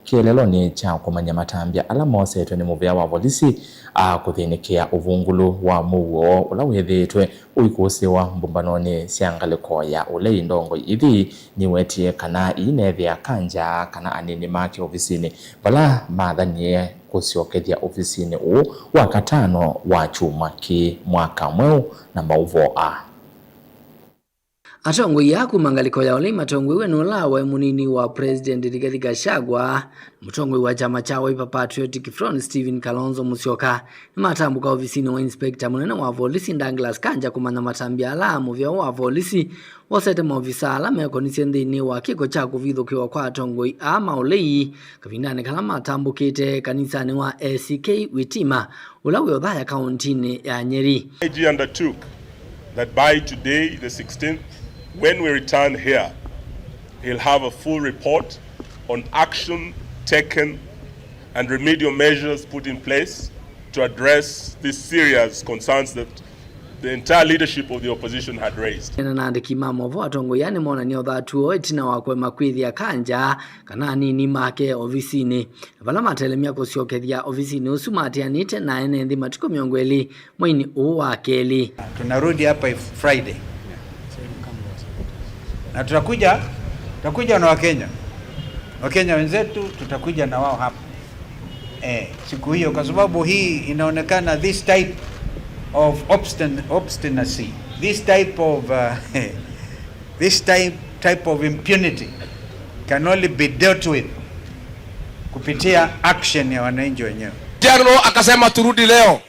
kieleloni cha kumanya matambia ala mosetwe ni muvea wa polisi kuthinikia uvungulu wa muwo ula withitwe uikusiwa mbumbanoni siangaliko ya ule indongo ithi niwetie kana inethia kanja kana anini make ofisini bala mathanie kusiokethia ofisini wa katano wa chuma ki mwaka mweu na mauvo Atongo yaku mangaliko ya ole matongo we nolawe munini wa President Rigathi Gachagua mtongo wa chama cha Wiper Patriotic Front Stephen Kalonzo Musyoka matambuka ofisini wa inspector munene wa polisi Douglas Kanja kumana matambia alamu vya wa polisi wasete maofisa alame konisi ndini wa kiko cha kuvithukiwa kwa atongo ama olei kavindane kala matambukite kanisani wa ACK Witima ulawe othaya kauntini ya Nyeri. IG undertook that by today the 16th, when we return here, he'll have a full report on action taken and remedial measures put in place to address these serious concerns that the entire leadership of the opposition had raised. Naandiki mamovo atongo yani mona ni othatuo itina wakwe makwithia kanja kana nini make ofisini vala matelemia kusiokethia ofisini usumatianite na enendi matuko miongweli mwini wa keli. Tunarudi hapa Friday na tutakuja na Wakenya wenzetu, tutakuja na wao hapa siku hiyo, kwa sababu hii inaonekana this type of obstinacy, this type of impunity can only be dealt with kupitia action ya wananchi wenyewe. General akasema turudi leo,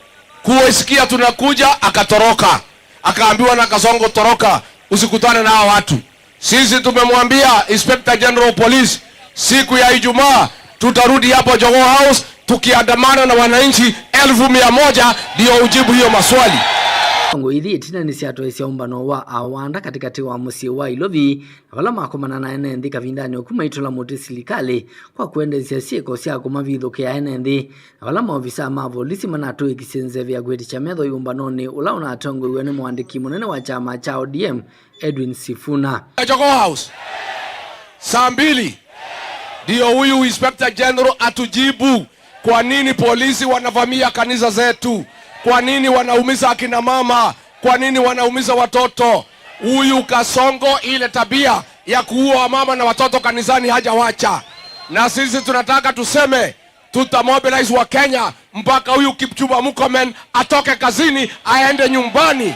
kuisikia tunakuja, akatoroka, akaambiwa na Kasongo toroka, usikutane na hao watu. Sisi tumemwambia Inspector General Police siku ya Ijumaa tutarudi hapo Jogoo House tukiandamana na wananchi 1,100 ndio ujibu hiyo maswali. Ngo ithi tina ni siato cia umbano wa awanda katikati wa musi wa Ilovi vala makomana na enendi kavindani okumaitola muti silikali kwa kuendezia sieko cia kumavithukia enendi vala maofisa ma polisi manatu ikisenze vya gweti cha metho yumbanoni ula unatongo iwe ni mwandiki munene wa chama cha ODM Edwin Sifuna. Jogoo House saa 2 ndio huyu Inspector General atujibu kwa nini polisi wanavamia kanisa zetu, kwa nini wanaumiza akina mama, kwa nini wanaumiza watoto. Huyu Kasongo ile tabia ya kuua mama na watoto kanisani hajawacha, na sisi tunataka tuseme tutamobilize wa Kenya mpaka huyu Kipchumba Murkomen atoke kazini aende nyumbani.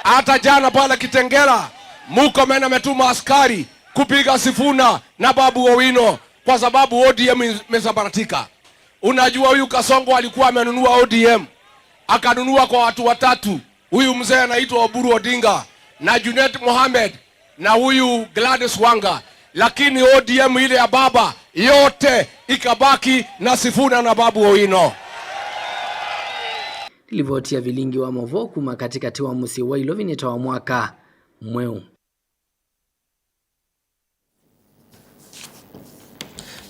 Hata jana pale Kitengela Murkomen ametuma askari kupiga Sifuna na Babu Owino kwa sababu ODM imesambaratika. Unajua huyu Kasongo alikuwa amenunua ODM, akanunua kwa watu watatu. Huyu mzee anaitwa Oburu Odinga na Junet Mohamed na huyu Gladys Wanga, lakini ODM ile ya baba yote ikabaki na Sifuna na Babu Owino. Livotia vilingi wa movoku makatikati wa musi wa Ilovi nita wa mwaka mweu.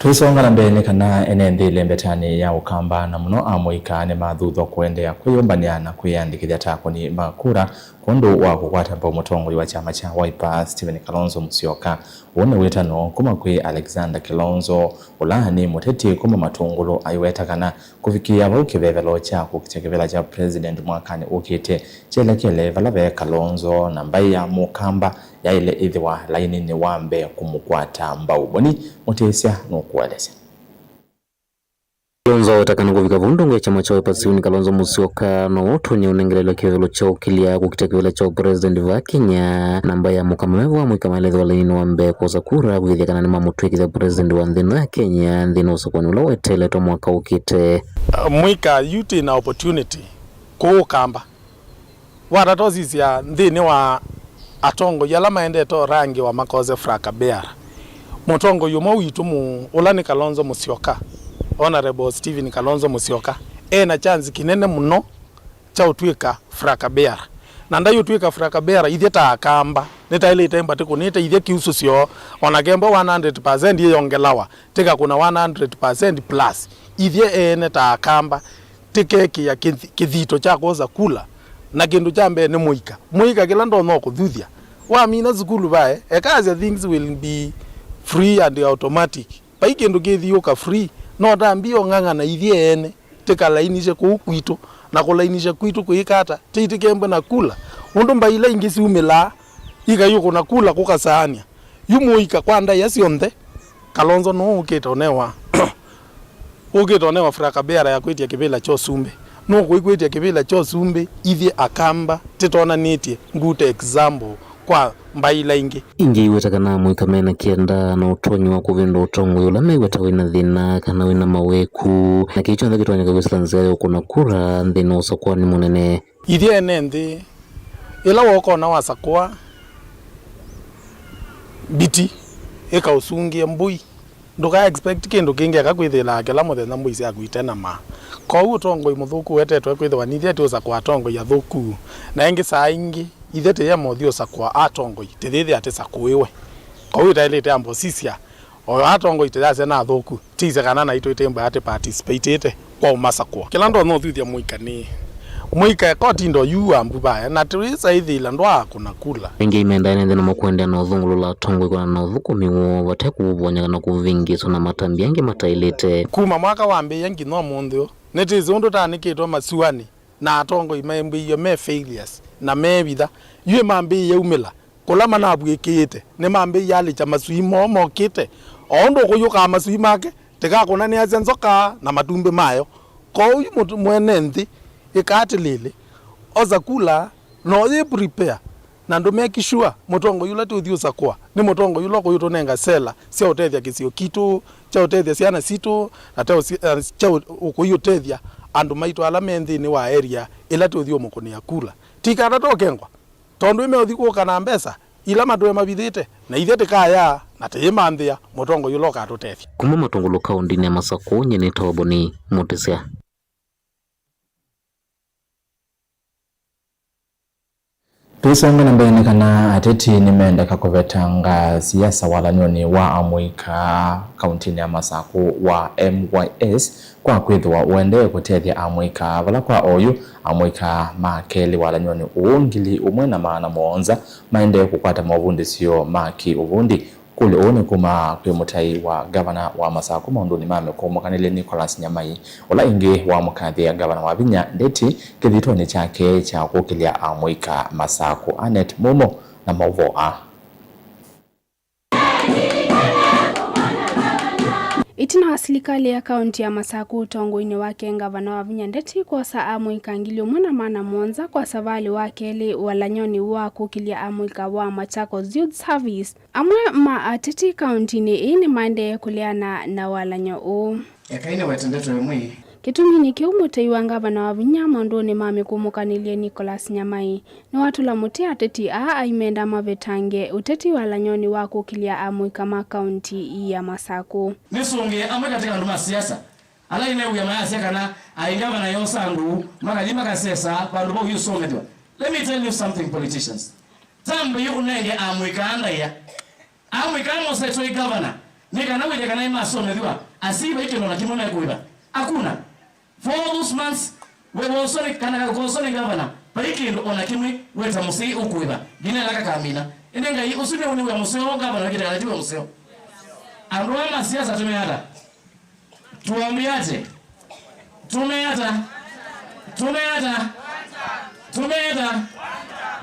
Tuisonga na mbele kana enendi lembetani ya ukamba na muno amoika ne mathutho kuendea kuyombania na kuyandikithia takoni makura kondo wa kukwata mbo mutongo wa chama cha Wiper Stephen Kalonzo Musyoka one wetano kuma kwi Alexander Kilonzo ulani muteti kuma matungulo aiweta kana kufikia bukibevelo cha kukitekevela cha president mwakani ukite chelekele valabe Kalonzo na mbaya mukamba ya ile idhiwa laini ni wambe kumukwata mbauboni mutesia nukueleza. Kalonzo watakana kuvika vundongo ya chama cha Wiper Stephen Kalonzo Musyoka no utonye unengelelo kivelo cha ukilia kukitekevela cha president wa Kenya namba ya mukamevu wa mwika maelezo wa laini wambe koza kura kuvithia kana ni mamutweki za president wa ndino ya Kenya ndino usokoni ula wetele to mwaka ukite mwika yuti na opportunity kukamba waratozizi ya ndini wa atongo yala maende to rangi wa makoze frakabeara mutongo yumo witumu ulani Kalonzo Musyoka Honorable Stephen Kalonzo Musyoka na chance kinene muno cha utwika frakabeara na ndayo utwika frakabeara itheta akamba neta ile itemba tiko neta ithia kiususio onagembo 100% yongelawa tika kuna 100% plus ithia neta akamba tikeki ya kithito cha koza kula na kindu chambe ni muika kila ndo no kuthuthia wa mina zukulu bae ekazi things will be free and automatic paiki ndo gethioka free no dambio ng'ang'ana ithie ene tikalainishe ku kwitu na kulainisha kwitu kuikata tiitikembe na kula undu mbaila ingi ciumila igayuko na kula kukasania yumuika kwanda yasionthe Kalonzo no ukitonewa ukitonewa Fraka Beara ya kwitia kibila cho sumbe no kwitia kibila cho sumbe ithie akamba titona nitie ngute example kwa mbaila ingi iwetakana mwika mena kienda na utonyi wa kuvinda utongo yula meiweta wina dhina kana wina maweku na kicho nda kitonyi kawislanzeo kuna kura ndina usakwa ni munene ithie ene nthi ila woko na wasakwa biti eka usungie mbui nduka expect kindu kingi akakwithila akela muthenya mbui cia gwitena ma kwa utongo imuthuku wetetwe kwithwa nithie ati usakwa tongo ya thuku na ingi saa ingi ithete ya mothio sakwa atongo itethia ati sakuiwe kwa hiyo ile ambo sisia o atongo itethia na thuku tize kana na ito itemba ati participate kwa umasakwa kila ndo no thuthia muika koti ndo yu ambuba na trisa ithila ndwa kuna kula ingi imendane ndena makwenda na uthungulu la tongo ikona na uthuku miwo wate kuvonya na kuvingiswa na matambi yangi matailete kuma mwaka wa mbe yangi no munthio netize undu tanikitwa masuani na atongo imembiyo me failures na mebitha yue mambi yaumila kula manabu ikite ne mambi yali cha masui momo kite ondo kuyuka masui make tika kuna ni azenzoka na matumbe mayo ko uyu mutu mwene nthi ikati lile oza kula no ye prepare na ndo make sure mutongo yula tuthio sakwa ni mutongo yulo ko yutonenga sela sia utethia kisio kitu cha utethia siana sito na cha ukuyutethia andu maitu ala menthi ni wa area ila tuthio mukuni akula tikata tokengwa tondu imeothi kuka mbesa ila matwe mabithite na ithie tikaya na timanthia mutongo yulo ka tutethia kuma matongolo kaundini ya Masako nyene toboni mutisia Tusonga na mbele kana ateti nimeendeka kuvetanga siasa walanyoni wa amwika kauntini ya Masako wa MYS kwa kwithwa uende kutethia amwika vala kwa oyu amwika makeli walanyoni uungili umwe na maana muonza maende kukwata mavundi sio maki uvundi kuli one kuma kwe mutai wa governor wa Masako maunduni mame kwa mwakanile Nicholas Nyamai ula ingi wa mkathi ya governor wa Vinya ndeti kithitoni chake cha kukilia amwika Masako Anet Momo na Mauvoa Itina serikali ya kaunti ya Masako utongoini wake gavana wa Vinya ndeti kwa saa amwika ngili umwana maana muonza kwa savali wake li walanyoni wa kukilia amwika wa Machakos Youth Service amwe maateti kaunti ni ini mande kuliana na walanyo u yakaine watendeto yemwe Kitungini kiumutai wa gavana wa Vinya maunduni mame kumukanilie Nicholas Nyamai ni watu la muti ateti aimenda mavetange uteti walanyoni wa kukilia amwika makaunti ya Masako nisunge amwe katika nduma siasa ala ine uya mayasi kana aingavana yosandu makalima kasesa bandu bo yusomedwa. Let me tell you something, politicians. Tambe yunenge amwika andaya amwika moseto igavana nikana wile kana ima somedwa asiba ikino na kimona kuiba hakuna. For those months, we were also kana governor. Paikindo ona kimwe weta musi ukuiba. Gine laka kamina. Indenga yi usune uni wa museo governor kile kalatiwa museo. Andwa siasa tumeata. Tuambiaje?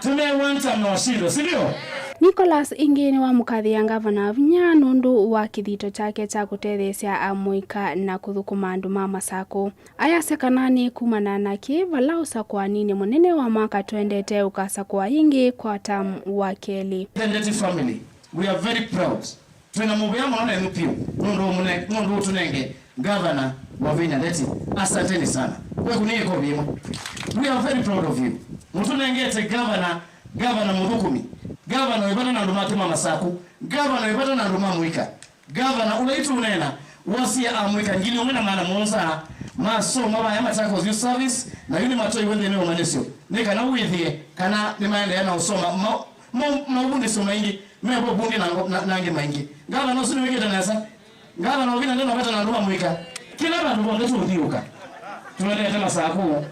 Tumewanta na washindo, sivyo? Nicholas ingini wa mukathi ya gavana wa Vinya nundu wa kithito chake cha kutethesia amwika na kuthukuma andu ma Masako aya sekanani kumana naki vala usakwa nini munene wa mwaka twendete ukasakwa ingi kwa tamu wa keli. The family, we are very proud. Tuna mubia mwana mpio nundu tunenge gavana wa Vinya ndeti asanteni sana. Wewe kuniko bimo. We are very proud of you. Mutunengete gavana mudhukumi. Gavana webata na nduma tuma Masako, gavana webata na nduma mwika. Gavana ulaitu unena wasia amwika ngili umena maana monza maso maba ya Machakos Youth Service na yuni matoi wende neo manesio. Nika na uwithie kana ni maende ya na usoma maubundi suma ingi mebo bundi na nge maingi. Gavana usuni wikita nasa. Gavana wabina neno webata na nduma mwika. Kila bandu bondetu udhiuka. Tuendete Masako,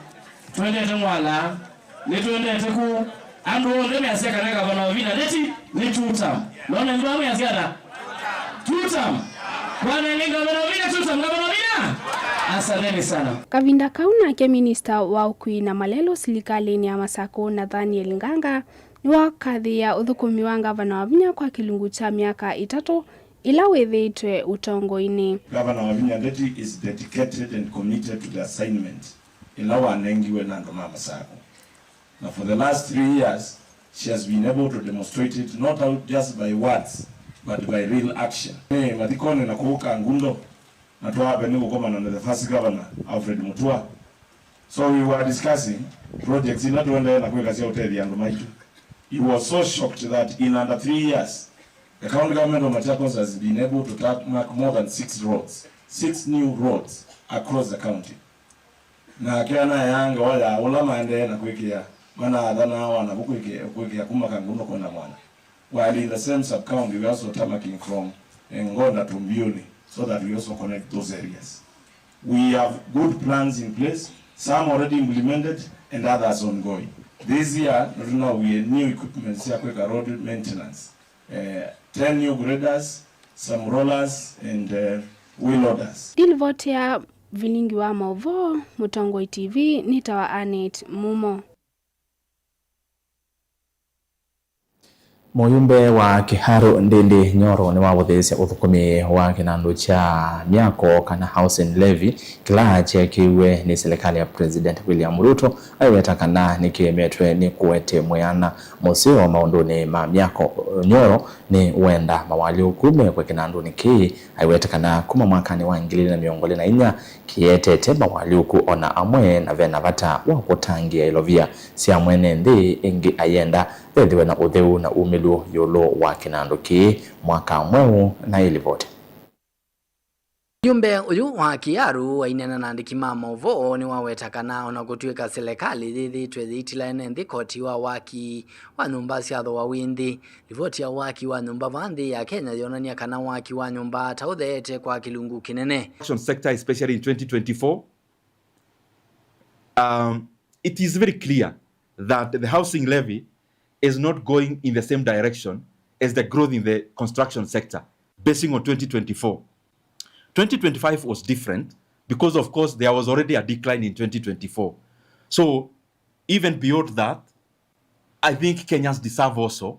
tuendete Mwala, tuendete ku andu onde asia kana gavana wa Vinya ndeti ni 2 term. Naona ndio ameasiana 2 term. Bwana ni gavana Wina tuta gavana Wina. Asanteni sana. Kavinda Kauna ke minister wa ukui na malelo silikalini ya Masako Nathaniel Nganga ni wakadhi ya uthukumi wa gavana wa Vinya kwa kilungu cha miaka 3 ila wethetwe utongo-ini. Governor wa Vinya Ndeti is dedicated and committed to the assignment ila wanengiwe na ndoma Masako. Now for the last 3 years she has been able to demonstrate it not out just by words but by real action. Mathikone na kuuka ngundo na tuwape ni kukoma na the first governor Alfred Mutua. So we were discussing projects ila tuende na kuweka sia hoteli ya Ndoma. He was so shocked that in under 3 years the county government of Machakos has been able to tarmac more than 6 new roads across the county. Na kiana yanga wala ulama ende na kuwekea mana adana wana kuwekea kumaka ngundo kona mwana. While in the same sub-county, we also tarmacking from Ngonda to Mbioni so that we also connect those areas. We have good plans in place, some already implemented and others ongoing. This year, now we have new equipment, Siakweka road maintenance, 10 new graders, some rollers and wheel loaders. Dilvotia vilingi wa Mauvo, Mutongo TV, nitawa Anet Mumo. Muyumbe wa Kiharu Ndindi Nyoro ni wawothesya uthukumi wa kinandu cha miako kana housing levy kila chekiwe ni serikali ya President William Ruto aiweta kana nikimetwe ni kuwete muyana musio wa maunduni ma miako Nyoro ni wenda mawali ukume kwa kinandu niki aiweta kana kuma mwakani wa 2024 kiyetete mawali uku ona amwe na vena vata wakutangia ilovia si amwene ndi ingi ayenda ediwe na utheu na umilu yolo wa kinandu ki mwaka mweu na ilivote. Jumbe uyu wa Kiaru wainena na andiki mama uvo ni waweta kana ona kutuweka serikali dhithi twethitila ene koti wa waki wa nyumba siatho wa windi. Ripoti ya waki wa nyumba vandhi ya Kenya yonania kana waki wa nyumba tauthete kwa kilungu kinene. Sector, especially in 2024, it is very clear that the housing levy is not going in the same direction as the growth in the construction sector, basing on 2024. 2025 was different because, of course, there was already a decline in 2024. So, even beyond that, I think Kenyans deserve also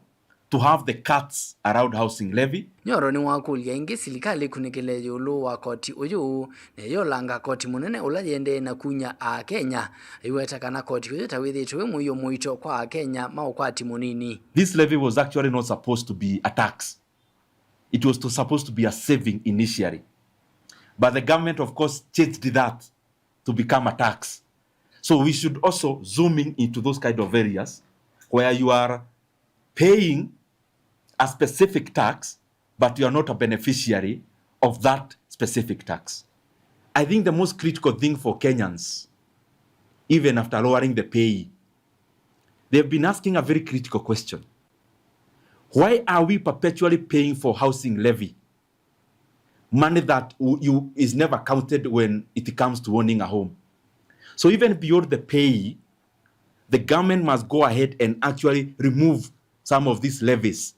to have the cuts around housing levy. Nyoro ni wakulia ingi silikali kunikile yulu wa koti uyu ne yolanga koti munene ulayende na kunya a Kenya iweta kana koti uyu tawithi tuwe muyo muito kwa a Kenya maukwati munini. This levy was actually not supposed to be a tax. It was supposed to be a saving initially. But the government, of course, changed that to become a tax. So we should also zoom into those kind of areas where you are paying a specific tax, but you are not a beneficiary of that specific tax. I think the most critical thing for Kenyans, even after lowering the pay, they've been asking a very critical question. Why are we perpetually paying for housing levy? Money that is never counted when it comes to owning a home. So even beyond the pay, the government must go ahead and actually remove some of these levies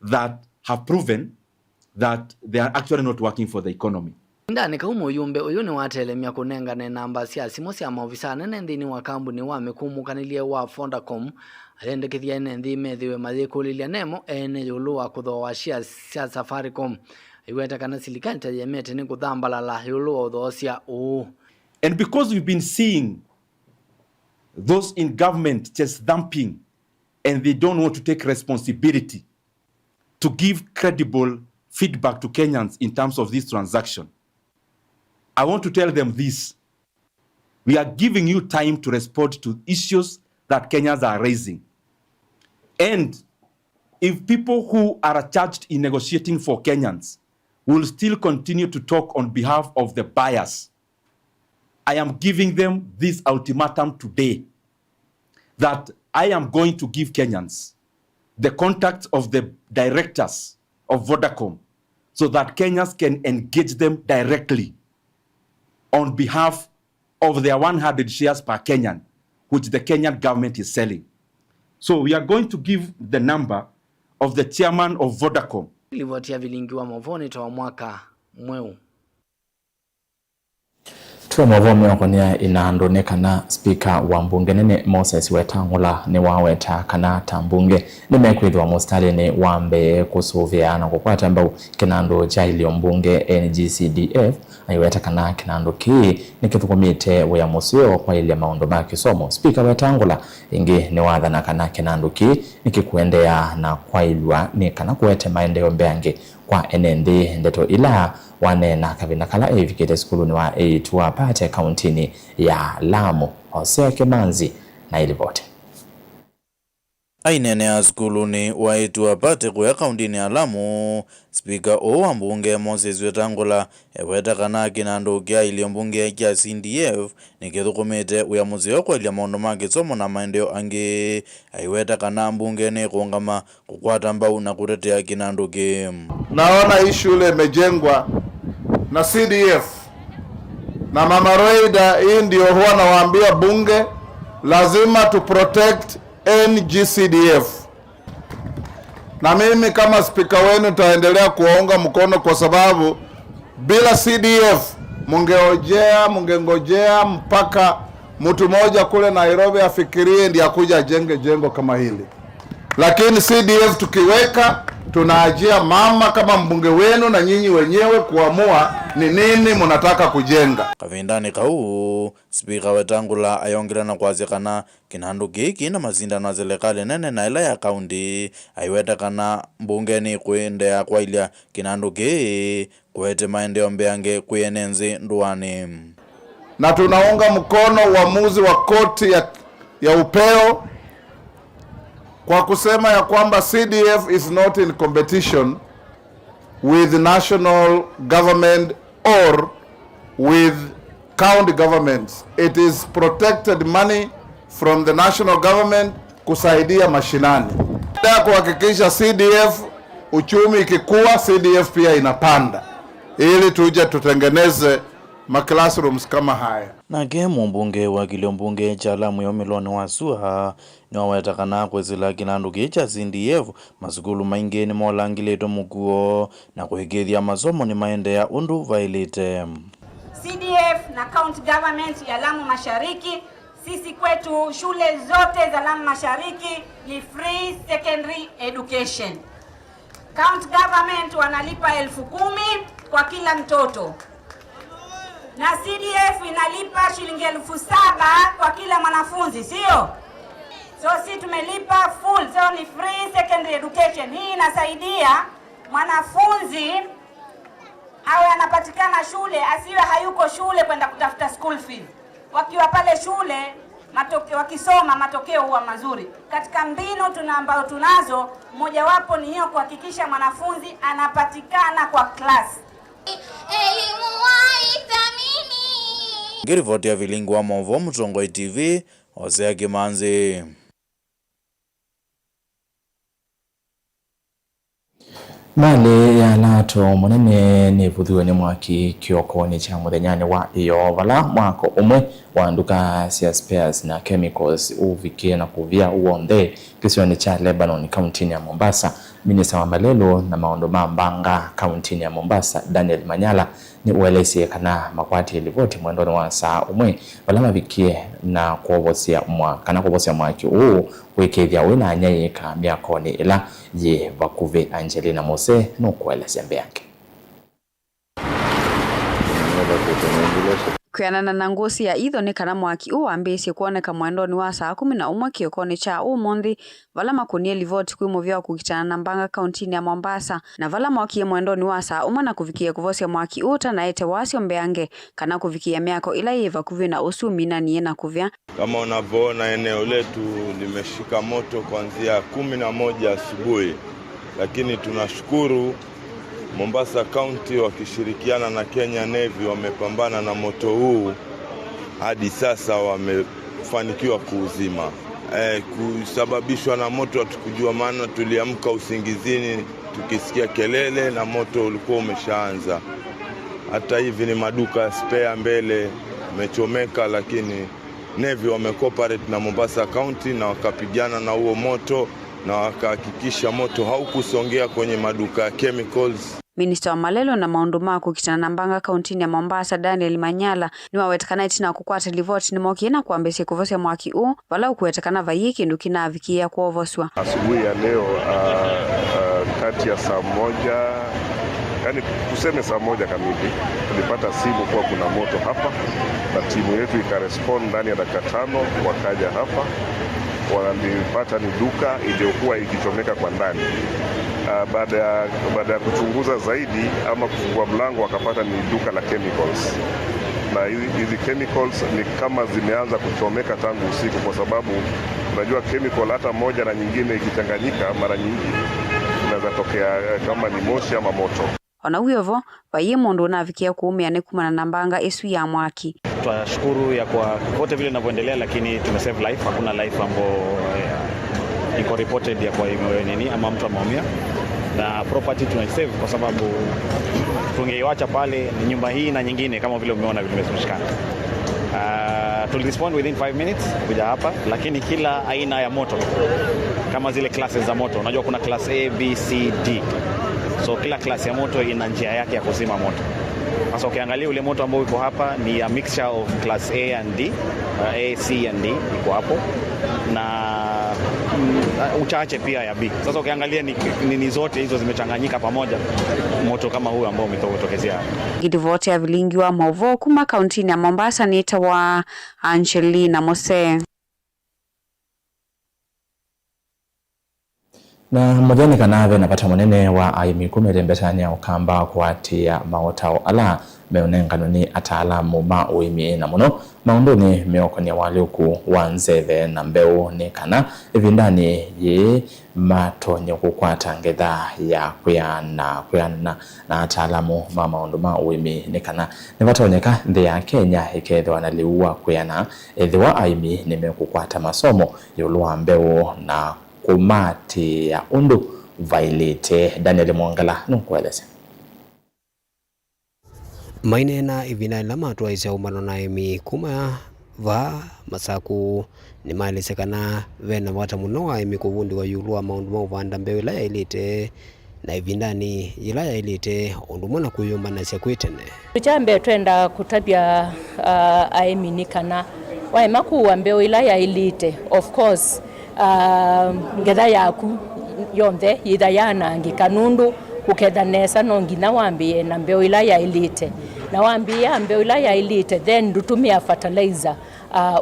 that have proven that they are actually not working for the economy. Ndani kaumu yumbe uyu ni watelemia kunenga ne namba sia simu sia maofisa nene ndini wa kambuni wa mekumukanilye wa Fondacom alendekithia ene ndi methiwe mathikulilia nemo ene yulu wa kuthoa cia Safaricom iweta kana silikani tayemete ni kuthambala la yulu uthosia u. And because we've been seeing those in government just dumping and they don't want to take responsibility to give credible feedback to Kenyans in terms of this transaction, I want to tell them this. We are giving you time to respond to issues that Kenyans are raising. And if people who are charged in negotiating for Kenyans will still continue to talk on behalf of the buyers, I am giving them this ultimatum today that I am going to give Kenyans the contacts of the directors of Vodacom so that Kenyans can engage them directly on behalf of their 100 shares per Kenyan, which the Kenyan government is selling. So we are going to give the number of the chairman of Vodacom. Livotia vilingi wa mavoni toa mwaka Mweu. Tumovomi okonia inaandonekana speaker wa mbunge nene Moses Wetangula ni waweta kana tambunge nimekwithwa mustalini wambe kusuvia na kukwata mbau kinando cha ilio mbunge NGCDF aiweta kana kinando ki nikithukumite wya musio kwa ile maondo ma kisomo. Speaker Wetangula ingi ni wathana kana kinando ki nikikuendea na kwa ilwa ni kana kuwete maendeleo mbeange kwa enendi ndeto ila wanena kavina kala evikete skulu ni wa tuwa pate kauntini ya Lamu. Hosea Kimanzi na ilivote. Ainene ya skulu ni wa tuwa pate kwa kauntini ya Lamu. Speaker wa mbunge Moses Wetangula eweta kana kinando kia ili mbunge kia CDF nikithukumite uya muzio kwa ili maondo ma kisomo na maendeleo angi aiweta kana mbunge ni kuongama kukwata mbau na kutetea kinando ki. Naona hii shule imejengwa na CDF na Mama Roida, hii ndio huwa nawaambia bunge lazima tu protect NGCDF. Na mimi kama speaker wenu nitaendelea kuwaunga mkono kwa sababu bila CDF mungengojea mpaka mtu moja kule Nairobi afikirie ndiye akuja jenge jengo kama hili. Lakini CDF tukiweka tunaajia mama kama mbunge wenu na nyinyi wenyewe kuamua ni nini mnataka kujenga. Kavindani kau Speaker Wetangula ayongira na kwazikana kinando giki na mazindano ya serikali nene na ila ya kaunti aiweta kana mbunge ni kuendea kwa ilia kinando giki kuwete maendeleo mbeange kuyenenzi nduani. Na tunaunga mkono uamuzi wa koti ya upeo kwa kusema ya kwamba CDF is not in competition with national government or with county governments. It is protected money from the national government kusaidia mashinani. Kuhakikisha CDF uchumi ikikua, CDF pia inapanda ili tuje tutengeneze classrooms kama haya. Na gemu mbunge wa kilio mbunge cha Lamu Yomiloni Wasua ni waweta kana kwezila kinando cha CDF masukulu maingi ni molangileto muguo na kuhigithia masomo ni maende ya undu vailite. CDF na county government ya Lamu Mashariki, sisi kwetu shule zote za Lamu Mashariki ni free secondary education. County government wanalipa 10,000 kwa kila mtoto. Na CDF inalipa shilingi 7,000 kwa kila mwanafunzi, sio? So si tumelipa full, so ni free secondary education. Hii inasaidia mwanafunzi awe anapatikana shule, asiwe hayuko shule kwenda kutafuta school fees. Wakiwa pale shule, wakisoma matokeo huwa mazuri. Katika mbinu ambayo tunazo, moja wapo ni hiyo kuhakikisha mwanafunzi anapatikana kwa class. Elimu waithamini. Ngirivoti ya vilingu wa Movo Mtongoi TV, Hosea Kimanzi. Mali ya lato munene ni vuthiwe ni mwaki kiokoni cha muthenyani wa iyo vala mwako umwe wanduka cia spares na chemicals uvikie na kuvia uonde kisioni cha Lebanon kauntini ya Mombasa. Minista wa Malelo na maondo mambanga kauntini ya Mombasa Daniel Manyala ni uelezi kana makwati ilivoti mwendoni wa saa umwe vala vikie na kuovosia mwaki uu wikithia wina anyayika miakoni ila ye vakuve Angelina Mose nukuelezea mbeange. Kuyanana na ngusi ya itho ni kana mwaki uambisye kuoneka mwendoni wa saa 11 kiokoni cha umuthi vala makunie livoti kwimuvya kukitana na mbanga kauntini ya Mombasa na vala mwakie mwendoni wa saa na kuvikia kuvosia mwaki uta na ete wasio mbeange kana kuvikia miako ila yiva kuvya na usumi na niye na kuvya. Kama unavyoona eneo letu limeshika moto kuanzia 11 asubuhi, lakini tunashukuru Mombasa County wakishirikiana na Kenya Navy wamepambana na moto huu hadi sasa wamefanikiwa kuuzima. Kusababishwa na moto hatukujua, maana tuliamka usingizini tukisikia kelele na moto ulikuwa umeshaanza. Hata hivi ni maduka ya spare mbele umechomeka, lakini Navy wamecooperate na Mombasa County na wakapigana na huo moto na wakahakikisha moto haukusongea kwenye maduka ya chemicals. Minister wa malelo na maundu ma kukitana na mbanga kauntini ya Mombasa Daniel Manyala ni wawetekana itina kukwata livoti ni mokiena kuambesi kuvosia mwaki u wala ukuwetekana vayiki ndukina avikia kuovoswa. Asubuhi ya leo kati ya saa moja, yani tuseme saa moja kamili, tulipata simu kuwa kuna moto hapa na timu yetu ikarespond ndani ya dakika 5 wakaja hapa. Walipata ni duka iliyokuwa ikichomeka kwa ndani. Baada ya kuchunguza zaidi ama kufungua mlango wakapata ni duka la chemicals. Na hizi chemicals ni kama zimeanza kuchomeka tangu usiku, kwa sababu unajua chemical hata moja na nyingine ikichanganyika mara nyingi inaweza tokea kama ni moshi ama moto. Ona huyovo baye mundu unavikia kuumia ni kumana na mbanga isu ya mwaki. Tunashukuru ya kwa kote vile ninavyoendelea, lakini tumesave life. Hakuna life ambayo iko reported ya kwa nini ama mtu ameumia, na property tunasave kwa sababu tungeiacha pale ni nyumba hii na nyingine kama vile umeona vile vimeshikana. Tuli respond within 5 minutes kuja hapa, lakini kila aina ya moto kama zile classes za moto, unajua kuna class A, B, C, D. So kila klasi ya moto ina njia yake ya kuzima moto. Sasa ukiangalia ule moto ambao uko hapa ni a mixture of class A and D, A, C and D iko hapo, na uchache pia ya B. Sasa ukiangalia ni zote hizo zimechanganyika pamoja, moto kama huu ambao umetokezea. Gidivoti ya vilingi wa Mauvo kuma kauntini ya Mombasa ni tawa Angelina Mose. Na mojani kanave napata munene wa aimi kumerembetania ukamba kuatia maotao ala meonengano ni ataalamu ma uimi na muno maunduni meokonia waliuku wanzeve na mbeu ni kana evindani ye matonyo kukwata ngedha ya kuyana na ataalamu ma maundu ma uimi ni kana nivatonyeka nthi ya Kenya ikethwa naliua kuyana ethiwa aimi nimekukwata masomo yulua mbeu na kumati ya undu vailite. Daniel Mwangala nukueleza. Maine na ivina lama tuwaisa umano na emi kuma va masaku ni maelesekana vena wata muno wa emi kuvundi wa yulua maundu mauvanda mbeo ilaya ilite na ivindani ilaya ilite undu mwana kuyumba na siakuitene. Tuchambe tuenda kutabia aemi nikana wa emaku wa mbeo ilaya ilite. Of course ngedha yaku yonthe yithayana ngikanundu uketha nesa no ngina wambie na mbeo ila ya elite na wambia mbeo ila ya elite then ndutumia fertilizer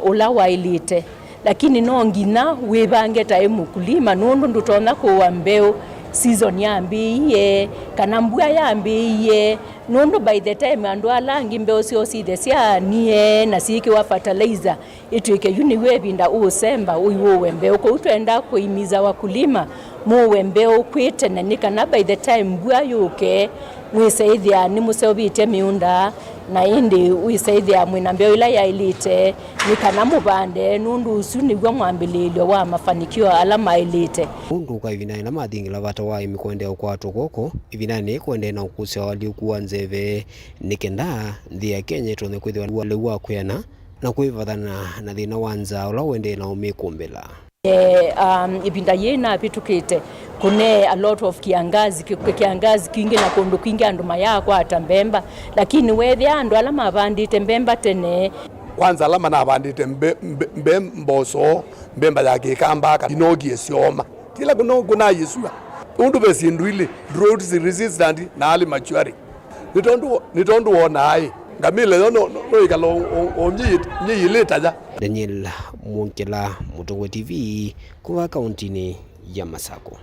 ula wa elite, lakini no ngina wibange ta emukulima nundu ndutona kuwa mbeo season yambiye kana mbua yambiye nundu by the time andu alangi mbeo sio sithe cia nie na siki wa fertilizer itwike uniwe binda usemba uiwe mbeo ko utwenda kuimiza wakulima muwe mbeo kwitene ni kana by the time mbua yuke mwisaithia ni museobite miunda na indi uisaithia mwina mbeo ila ya elite ni kana mubande nundu usu nigwa mwambililio wa mafanikio alama elite undu ka ivina na mathingila bata wa imikwende okwato koko ivina ni kwende na ukusia waliukuwa nzeve nikenda nthi ya Kenya tone kwithwa lewa kuyana na kuivathana na thina wanza ula wende na umikumbila. Ibinda yena pitukite kune a lot of kiangazi kingi na kundu kingi andu mayako atambemba, lakini wethi andu alama abandite mbemba tene kwanza alama na abandite mbemboso mbemba ya kikamba inogie sioma kila kuna yesua undu besinduile drought resistant na ali maturing nitondu wona ai ngamile no ikalo onyi ileta. Daniel Mwangala, Mutongo TV, kuwa kauntini ya Masako.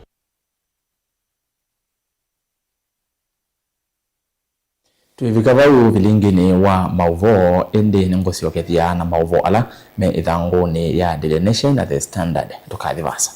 Tuivika vau vilingini wa Mauvo indi ningosi okethia na Mauvo ala me ithanguni ya Daily Nation na The Standard tukathivasa.